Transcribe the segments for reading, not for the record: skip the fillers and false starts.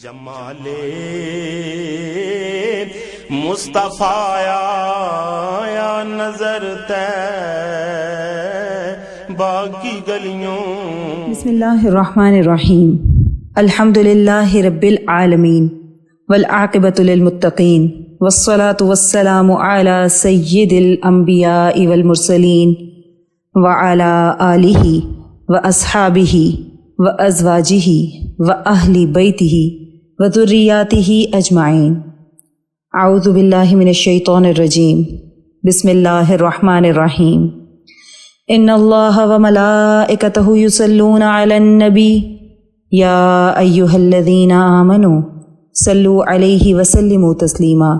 جمال مصطفیٰ یا نظر باقی گلیوں. بسم اللہ الرحمن الرحیم. الحمد للہ رب العالمین والعاقبۃ للمتقین والصلاة والسلام علی سید الانبیاء والمرسلین وعلی آلہ واصحابہ وازواجہ واہل بیتہ وذریاتہ اجمعین. اعوذ باللہ من الشیطان الرجیم. بسم اللہ الرحمن الرحیم. ان اللہ وملائکتہ یصلون علی النبی یا ایہا الذین آمنوا صلوا علیہ وسلموا تسلیما.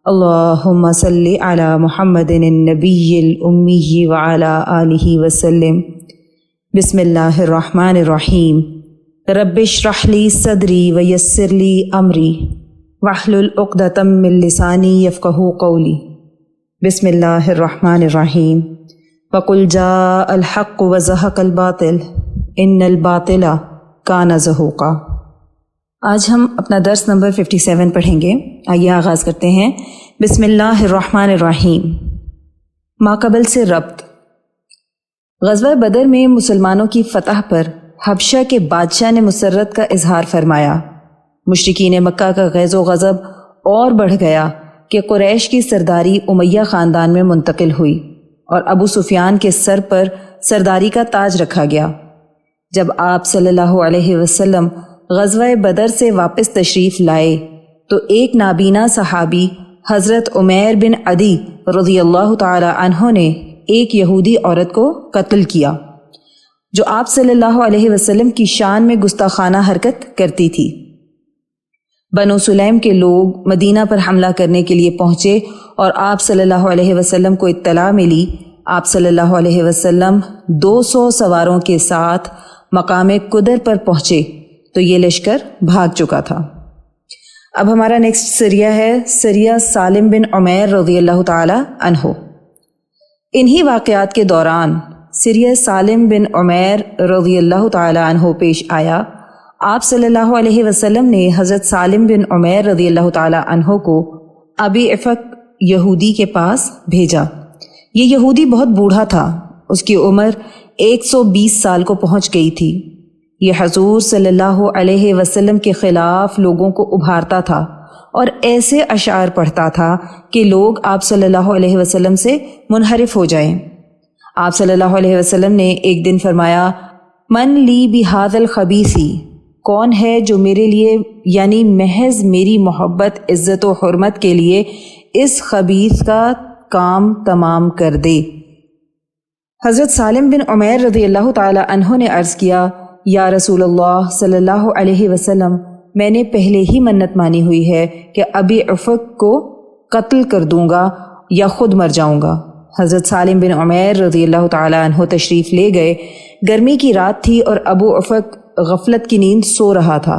اللہم صل علی محمد النبی الامی وعلی آلہ وسلم. بسم اللہ الرحمن الرحیم. رب اشرح لی صدری ویسر لی امری واحلل عقدۃ من لسانی یفقہوا قولی. بسم اللہ الرحمن الرحیم. وقل جاء الحق وزہق الباطل ان الباطل کان زہوقا. آج ہم اپنا درس نمبر 57 پڑھیں گے. آئیے آغاز کرتے ہیں. بسم اللہ الرحمن الرحیم. ماقبل سے ربط. غزوہ بدر میں مسلمانوں کی فتح پر حبشہ کے بادشاہ نے مسرت کا اظہار فرمایا. مشرکین مکہ کا غیظ و غضب اور بڑھ گیا کہ قریش کی سرداری امیہ خاندان میں منتقل ہوئی اور ابو سفیان کے سر پر سرداری کا تاج رکھا گیا. جب آپ صلی اللہ علیہ وسلم غزوہ بدر سے واپس تشریف لائے تو ایک نابینا صحابی حضرت عمیر بن عدی رضی اللہ تعالی عنہ نے ایک یہودی عورت کو قتل کیا جو آپ صلی اللہ علیہ وسلم کی شان میں گستاخانہ حرکت کرتی تھی. بنو سلیم کے لوگ مدینہ پر حملہ کرنے کے لیے پہنچے اور آپ صلی اللہ علیہ وسلم کو اطلاع ملی. آپ صلی اللہ علیہ وسلم 200 سواروں کے ساتھ مقام قدر پر پہنچے تو یہ لشکر بھاگ چکا تھا. اب ہمارا نیکسٹ سریہ ہے سریہ سالم بن عمیر رضی اللہ تعالی عنہ. انہی واقعات کے دوران سریہ سالم بن عمیر رضی اللہ تعالی عنہ پیش آیا. آپ صلی اللہ علیہ وسلم نے حضرت سالم بن عمیر رضی اللہ تعالی عنہ کو ابی عفق یہودی کے پاس بھیجا. یہ یہودی بہت بوڑھا تھا. اس کی عمر 120 سال کو پہنچ گئی تھی. یہ حضور صلی اللہ علیہ وسلم کے خلاف لوگوں کو ابھارتا تھا اور ایسے اشعار پڑھتا تھا کہ لوگ آپ صلی اللہ علیہ وسلم سے منحرف ہو جائیں. آپ صلی اللہ علیہ وسلم نے ایک دن فرمایا من لی بہذا الخبیثی، کون ہے جو میرے لیے یعنی محض میری محبت عزت و حرمت کے لیے اس خبیث کا کام تمام کر دے. حضرت سالم بن عمیر رضی اللہ تعالی عنہ نے عرض کیا یا رسول اللہ صلی اللہ علیہ وسلم، میں نے پہلے ہی منت مانی ہوئی ہے کہ ابی عفق کو قتل کر دوں گا یا خود مر جاؤں گا. حضرت سالم بن عمیر رضی اللہ تعالی عنہ تشریف لے گئے. گرمی کی رات تھی اور ابو عفق غفلت کی نیند سو رہا تھا.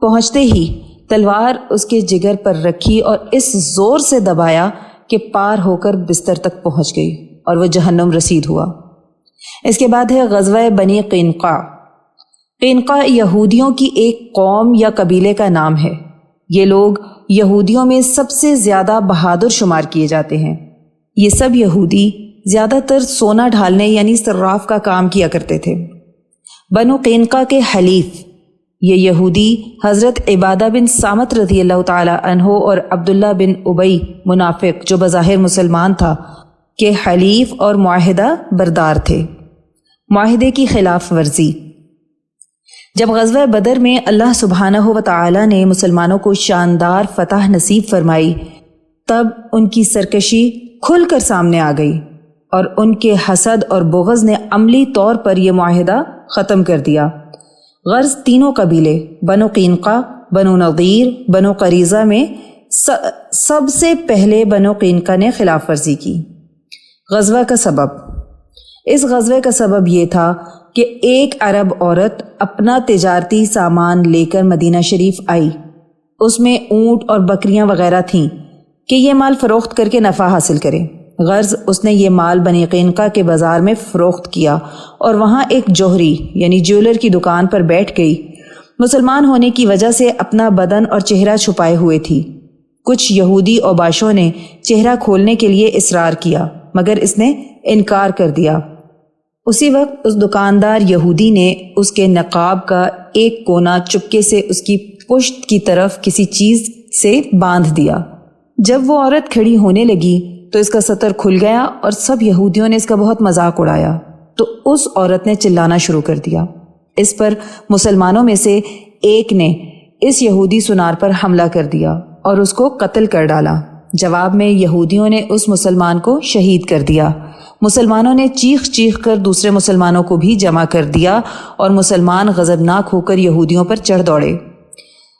پہنچتے ہی تلوار اس کے جگر پر رکھی اور اس زور سے دبایا کہ پار ہو کر بستر تک پہنچ گئی اور وہ جہنم رسید ہوا. اس کے بعد ہے غزوہ بنی قینقاع. قینقاع یہودیوں کی ایک قوم یا قبیلے کا نام ہے. یہ لوگ یہودیوں میں سب سے زیادہ بہادر شمار کیے جاتے ہیں. یہ سب یہودی زیادہ تر سونا ڈھالنے یعنی صراف کا کام کیا کرتے تھے. بنو قینقاع کے حلیف یہ یہودی حضرت عبادہ بن صامت رضی اللہ تعالی عنہ اور عبداللہ بن ابی منافق جو بظاہر مسلمان تھا کہ حلیف اور معاہدہ بردار تھے. معاہدے کی خلاف ورزی. جب غزوہ بدر میں اللہ سبحانہ و تعالی نے مسلمانوں کو شاندار فتح نصیب فرمائی تب ان کی سرکشی کھل کر سامنے آ گئی اور ان کے حسد اور بغض نے عملی طور پر یہ معاہدہ ختم کر دیا. غرض تینوں قبیلے بنو قینقاع، بنو نضیر، بنو قریظہ میں سب سے پہلے بنو قینقاع نے خلاف ورزی کی. غزوہ کا سبب. اس غزوے کا سبب یہ تھا کہ ایک عرب عورت اپنا تجارتی سامان لے کر مدینہ شریف آئی. اس میں اونٹ اور بکریاں وغیرہ تھیں کہ یہ مال فروخت کر کے نفع حاصل کرے. غرض اس نے یہ مال بنی قینقاع کے بازار میں فروخت کیا اور وہاں ایک جوہری یعنی جیولر کی دکان پر بیٹھ گئی. مسلمان ہونے کی وجہ سے اپنا بدن اور چہرہ چھپائے ہوئے تھی۔ کچھ یہودی اوباشوں نے چہرہ کھولنے کے لیے اصرار کیا مگر اس نے انکار کر دیا۔ اسی وقت اس دکاندار یہودی نے اس کے نقاب کا ایک کونا چپکے سے اس کی پشت کی طرف کسی چیز سے باندھ دیا۔ جب وہ عورت کھڑی ہونے لگی تو اس کا سطر کھل گیا اور سب یہودیوں نے اس کا بہت مذاق اڑایا، تو اس عورت نے چلانا شروع کر دیا۔ اس پر مسلمانوں میں سے ایک نے اس یہودی سنار پر حملہ کر دیا اور اس کو قتل کر ڈالا۔ جواب میں یہودیوں نے اس مسلمان کو شہید کر دیا۔ مسلمانوں نے چیخ چیخ کر دوسرے مسلمانوں کو بھی جمع کر دیا اور مسلمان غضبناک ہو کر یہودیوں پر چڑھ دوڑے۔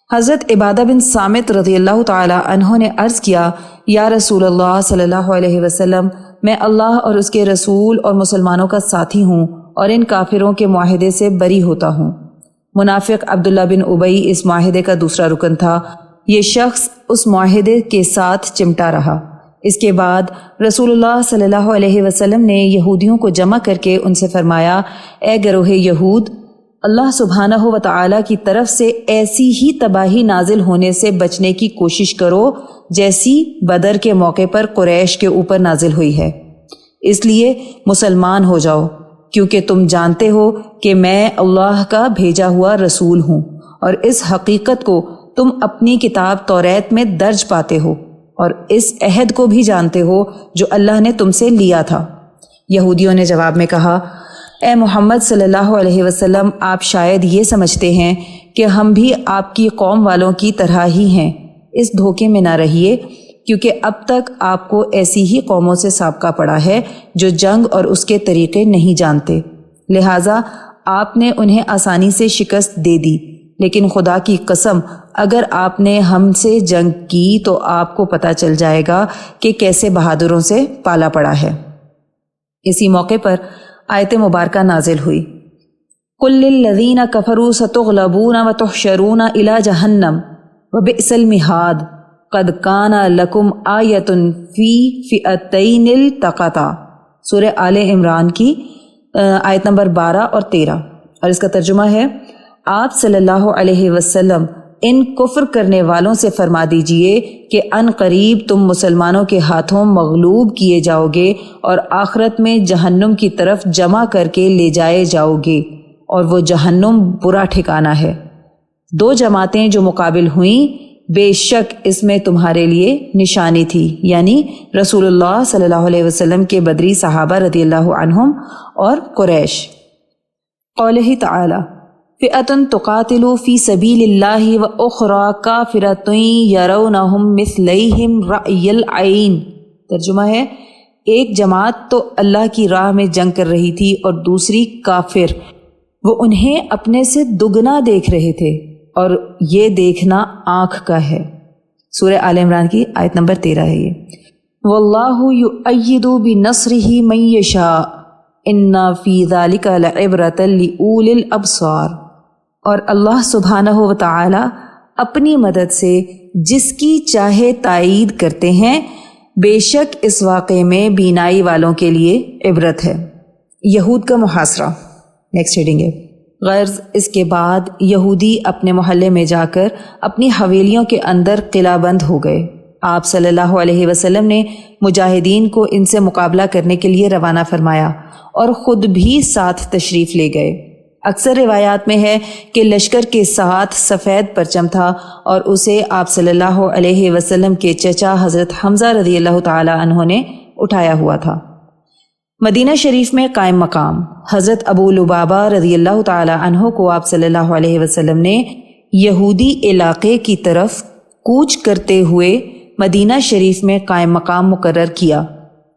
حضرت عبادہ بن صامت رضی اللہ تعالی عنہ نے عرض کیا، یا رسول اللہ صلی اللہ علیہ وسلم، میں اللہ اور اس کے رسول اور مسلمانوں کا ساتھی ہوں اور ان کافروں کے معاہدے سے بری ہوتا ہوں۔ منافق عبداللہ بن ابی اس معاہدے کا دوسرا رکن تھا۔ یہ شخص اس معاہدے کے ساتھ چمٹا رہا۔ اس کے بعد رسول اللہ صلی اللہ علیہ وسلم نے یہودیوں کو جمع کر کے ان سے فرمایا، اے گروہ یہود، اللہ سبحانہ و تعالی کی طرف سے ایسی ہی تباہی نازل ہونے سے بچنے کی کوشش کرو جیسی بدر کے موقع پر قریش کے اوپر نازل ہوئی ہے۔ اس لیے مسلمان ہو جاؤ، کیونکہ تم جانتے ہو کہ میں اللہ کا بھیجا ہوا رسول ہوں، اور اس حقیقت کو تم اپنی کتاب توریت میں درج پاتے ہو، اور اس عہد کو بھی جانتے ہو جو اللہ نے تم سے لیا تھا۔ یہودیوں نے جواب میں کہا، اے محمد صلی اللہ علیہ وسلم، آپ شاید یہ سمجھتے ہیں کہ ہم بھی آپ کی قوم والوں کی طرح ہی ہیں۔ اس دھوکے میں نہ رہیے، کیونکہ اب تک آپ کو ایسی ہی قوموں سے سابقہ پڑا ہے جو جنگ اور اس کے طریقے نہیں جانتے، لہٰذا آپ نے انہیں آسانی سے شکست دے دی۔ لیکن خدا کی قسم، اگر آپ نے ہم سے جنگ کی تو آپ کو پتہ چل جائے گا کہ کیسے بہادروں سے پالا پڑا ہے۔ اسی موقع پر آیت مبارکہ نازل ہوئی، قُل لِّلَّذِينَ كَفَرُوا سَتُغْلَبُونَ وَتُحْشَرُونَ إِلَىٰ جَهَنَّمَ وَبِئْسَ الْمِہَادُ قَدْ كَانَ لَكُمْ آیَةٌ فِي فِئَتَيْنِ الْتَقَتَا۔ سورہ آل عمران کی آیت نمبر 12 اور 13، اور اس کا ترجمہ ہے، آپ صلی اللہ علیہ وسلم ان کفر کرنے والوں سے فرما دیجئے کہ ان قریب تم مسلمانوں کے ہاتھوں مغلوب کیے جاؤ گے اور آخرت میں جہنم کی طرف جمع کر کے لے جائے جاؤ گے، اور وہ جہنم برا ٹھکانہ ہے۔ دو جماعتیں جو مقابل ہوئیں، بے شک اس میں تمہارے لیے نشانی تھی، یعنی رسول اللہ صلی اللہ علیہ وسلم کے بدری صحابہ رضی اللہ عنہم اور قریش۔ قولہ تعالی، فئۃ تقاتل فی سبیل اللہ واخری کافرۃ یرونہم مثلیہم رأی العین۔ ترجمہ ہے، ایک جماعت تو اللہ کی راہ میں جنگ کر رہی تھی اور دوسری کافر، وہ انہیں اپنے سے دگنا دیکھ رہے تھے، اور یہ دیکھنا آنکھ کا ہے۔ سورہ آل عمران کی آیت نمبر 13 ہے یہ۔ واللہ یؤید بنصرہ من یشاء ان فی ذلک لعبرۃ لأولی الابصار۔ اور اللہ سبحانہ و تعالی اپنی مدد سے جس کی چاہے تائید کرتے ہیں، بے شک اس واقعے میں بینائی والوں کے لیے عبرت ہے۔ یہود کا محاصرہ، نیکسٹ ہیڈنگ ہے۔ غرض اس کے بعد یہودی اپنے محلے میں جا کر اپنی حویلیوں کے اندر قلعہ بند ہو گئے۔ آپ صلی اللہ علیہ وسلم نے مجاہدین کو ان سے مقابلہ کرنے کے لیے روانہ فرمایا اور خود بھی ساتھ تشریف لے گئے۔ اکثر روایات میں ہے کہ لشکر کے ساتھ سفید پرچم تھا اور اسے آپ صلی اللہ علیہ وسلم کے چچا حضرت حمزہ رضی اللہ تعالی عنہ نے اٹھایا ہوا تھا۔ مدینہ شریف میں قائم مقام حضرت ابو لبابہ رضی اللہ تعالی عنہ کو آپ صلی اللہ علیہ وسلم نے یہودی علاقے کی طرف کوچ کرتے ہوئے مدینہ شریف میں قائم مقام مقرر کیا۔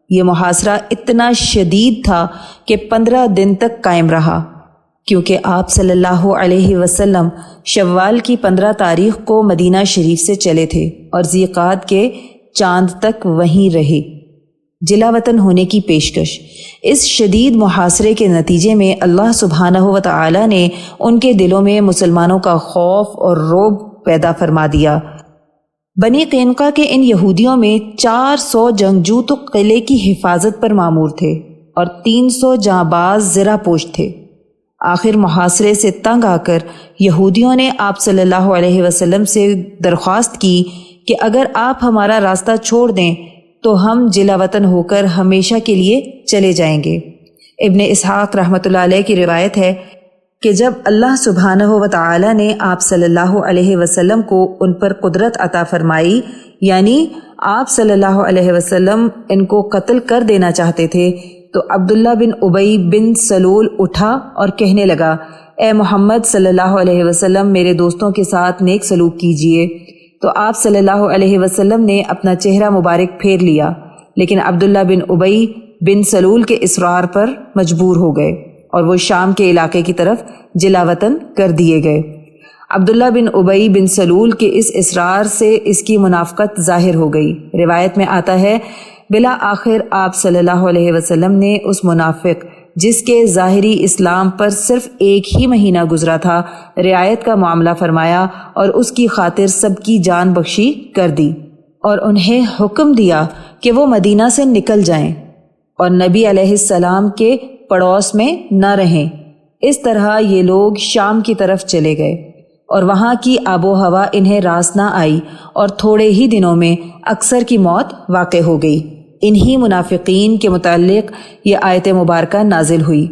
یہ محاصرہ اتنا شدید تھا کہ 15 دن تک قائم رہا، کیونکہ آپ صلی اللہ علیہ وسلم شوال کی 15 تاریخ کو مدینہ شریف سے چلے تھے اور ذیقعد کے چاند تک وہیں رہے۔ جلا وطن ہونے کی پیشکش۔ اس شدید محاصرے کے نتیجے میں اللہ سبحانہ و تعالی نے ان کے دلوں میں مسلمانوں کا خوف اور رعب پیدا فرما دیا۔ بنی قینقاع کے ان یہودیوں میں 400 جنگجو تو قلعے کی حفاظت پر مامور تھے اور 300 جانباز زرہ پوش تھے۔ آخر محاصرے سے تنگ آ کر یہودیوں نے آپ صلی اللہ علیہ وسلم سے درخواست کی کہ اگر آپ ہمارا راستہ چھوڑ دیں تو ہم جلا وطن ہو کر ہمیشہ کے لیے چلے جائیں گے۔ ابن اسحاق رحمۃ اللہ علیہ کی روایت ہے کہ جب اللہ سبحانہ و تعالی نے آپ صلی اللہ علیہ وسلم کو ان پر قدرت عطا فرمائی، یعنی آپ صلی اللہ علیہ وسلم ان کو قتل کر دینا چاہتے تھے، تو عبداللہ بن ابی بن سلول اٹھا اور کہنے لگا، اے محمد صلی اللہ علیہ وسلم میرے دوستوں کے ساتھ نیک سلوک کیجیے۔ تو آپ صلی اللہ علیہ وسلم نے اپنا چہرہ مبارک پھیر لیا، لیکن عبداللہ بن ابی بن سلول کے اصرار پر مجبور ہو گئے اور وہ شام کے علاقے کی طرف جلا وطن کر دیے گئے۔ عبداللہ بن ابی بن سلول کے اس اصرار سے اس کی منافقت ظاہر ہو گئی۔ روایت میں آتا ہے بلا آخر آپ صلی اللہ علیہ وسلم نے اس منافق جس کے ظاہری اسلام پر صرف ایک ہی مہینہ گزرا تھا رعایت کا معاملہ فرمایا اور اس کی خاطر سب کی جان بخشی کر دی، اور انہیں حکم دیا کہ وہ مدینہ سے نکل جائیں اور نبی علیہ السلام کے پڑوس میں نہ رہیں۔ اس طرح یہ لوگ شام کی طرف چلے گئے اور وہاں کی آب و ہوا انہیں راس نہ آئی اور تھوڑے ہی دنوں میں اکثر کی موت واقع ہو گئی۔ انہی منافقین کے متعلق یہ آیت مبارکہ نازل ہوئی،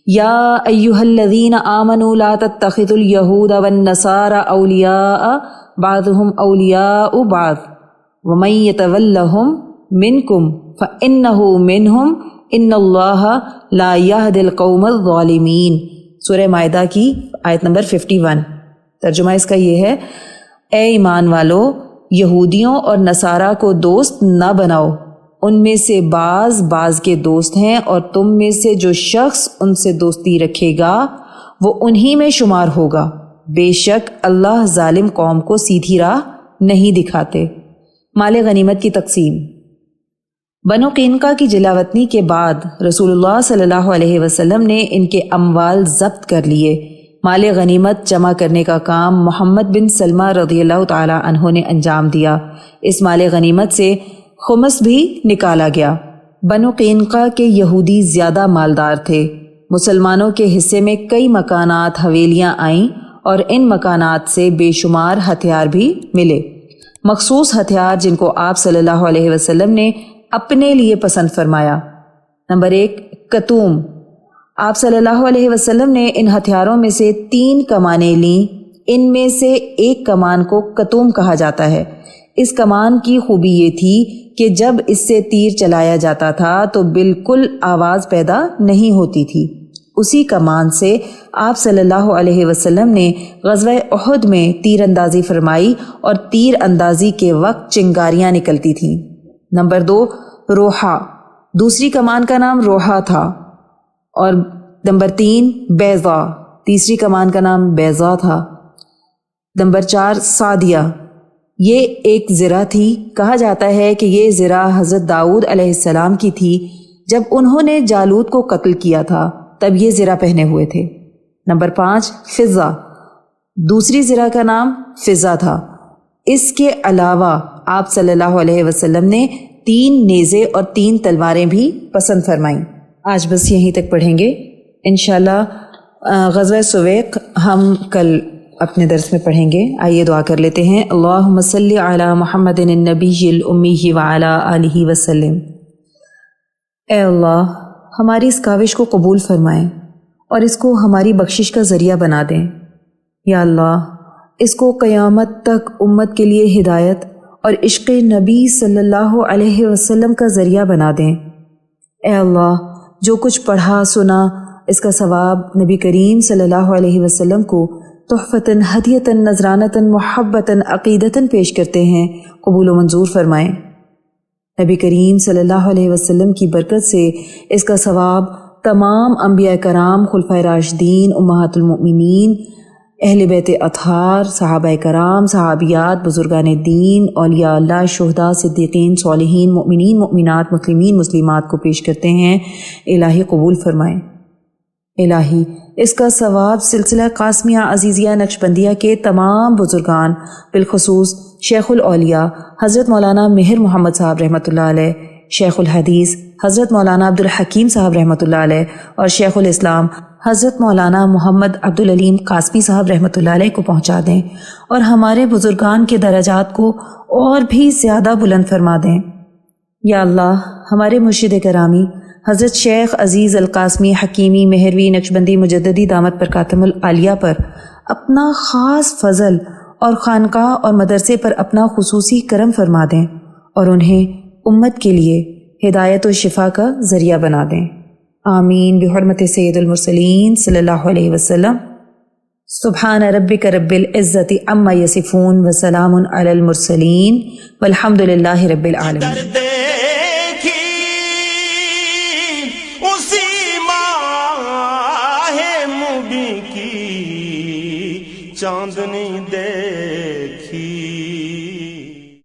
یا ایھا الذین آمنوا لا تتخذوا اليہود والنصارى اولیاء بعضهم اولیاء بعض ومن يتولهم منکم فإنہ منہم ان اللہ لا یہدی القوم الظالمین۔ سورہ مائدہ کی آیت نمبر 51۔ ترجمہ اس کا یہ ہے، اے ایمان والو، یہودیوں اور نصارہ کو دوست نہ بناؤ، ان میں سے بعض کے دوست ہیں، اور تم میں سے جو شخص ان سے دوستی رکھے گا وہ انہی میں شمار ہوگا، بے شک اللہ ظالم قوم کو سیدھی راہ نہیں دکھاتے۔ مال غنیمت کی تقسیم۔ بنو قینقاع کی جلاوطنی کے بعد رسول اللہ صلی اللہ علیہ وسلم نے ان کے اموال ضبط کر لیے۔ مال غنیمت جمع کرنے کا کام محمد بن سلمہ رضی اللہ تعالی عنہ نے انجام دیا۔ اس مال غنیمت سے خمس بھی نکالا گیا۔ بنو قینقاع کے یہودی زیادہ مالدار تھے۔ مسلمانوں کے حصے میں کئی مکانات، حویلیاں آئیں اور ان مکانات سے بے شمار ہتھیار بھی ملے، مخصوص ہتھیار جن کو آپ صلی اللہ علیہ وسلم نے اپنے لیے پسند فرمایا۔ نمبر 1، کتوم۔ آپ صلی اللہ علیہ وسلم نے ان ہتھیاروں میں سے 3 کمانیں لیں۔ ان میں سے ایک کمان کو کتوم کہا جاتا ہے۔ اس کمان کی خوبی یہ تھی کہ جب اس سے تیر چلایا جاتا تھا تو بالکل آواز پیدا نہیں ہوتی تھی۔ اسی کمان سے آپ صلی اللہ علیہ وسلم نے غزوہ احد میں تیر اندازی فرمائی اور تیر اندازی کے وقت چنگاریاں نکلتی تھیں۔ نمبر 2، روحا۔ دوسری کمان کا نام روحا تھا۔ اور نمبر 3، بیضا۔ تیسری کمان کا نام بیضا تھا۔ نمبر 4، سعدیہ۔ یہ ایک زرہ تھی۔ کہا جاتا ہے کہ یہ زرہ حضرت داؤد علیہ السلام کی تھی۔ جب انہوں نے جالوت کو قتل کیا تھا تب یہ زرہ پہنے ہوئے تھے۔ نمبر 5، فضہ۔ دوسری زرہ کا نام فضہ تھا۔ اس کے علاوہ آپ صلی اللہ علیہ وسلم نے 3 نیزے اور 3 تلواریں بھی پسند فرمائیں۔ آج بس یہیں تک پڑھیں گے انشاءاللہ۔ غزوہ سویق ہم کل اپنے درس میں پڑھیں گے۔ آئیے دعا کر لیتے ہیں۔ اللہم صلی علی محمد النبی الامی وعلی آلہ وسلم۔ اے اللہ، ہماری اس کاوش کو قبول فرمائیں اور اس کو ہماری بخشش کا ذریعہ بنا دیں۔ یا اللہ، اس کو قیامت تک امت کے لیے ہدایت اور عشق نبی صلی اللہ علیہ وسلم کا ذریعہ بنا دیں۔ اے اللہ، جو کچھ پڑھا سنا اس کا ثواب نبی کریم صلی اللہ علیہ وسلم کو تحفتاً، ہدیتاً، نذرانتاً، محبتاً، عقیدتاً پیش کرتے ہیں، قبول و منظور فرمائیں۔ نبی کریم صلی اللہ علیہ وسلم کی برکت سے اس کا ثواب تمام انبیاء کرام، خلفائے راشدین، امہات المؤمنین، اہل بیت اطہار، صحابہ کرام، صحابیات، بزرگان دین، اولیاء اللہ، شہداء، صدیقین، صالحین، مؤمنین، مؤمنات، مسلمین، مسلمات کو پیش کرتے ہیں۔ الہی قبول فرمائیں۔ الہی اس کا ثواب سلسلہ قاسمیہ، عزیزیہ، نقشبندیہ کے تمام بزرگان، بالخصوص شیخ الاولیاء حضرت مولانا مہر محمد صاحب رحمۃ اللہ علیہ، شیخ الحدیث حضرت مولانا عبد الحکیم صاحب رحمۃ اللہ علیہ، اور شیخ الاسلام حضرت مولانا محمد عبدالعلیم قاسمی صاحب رحمۃ اللہ علیہ کو پہنچا دیں اور ہمارے بزرگان کے درجات کو اور بھی زیادہ بلند فرما دیں۔ یا اللہ ہمارے مرشد گرامی حضرت شیخ عزیز القاسمی حکیمی مہروی نقشبندی مجددی دامت برکاتہم العالیہ پر اپنا خاص فضل اور خانقاہ اور مدرسے پر اپنا خصوصی کرم فرما دیں اور انہیں امت کے لیے ہدایت و شفا کا ذریعہ بنا دیں۔ آمین بحرمت سید المرسلین صلی اللہ علیہ وسلم۔ سبحان ربک رب العزت عما یصفون وسلام علی المرسلین والحمد للہ رب العالمین۔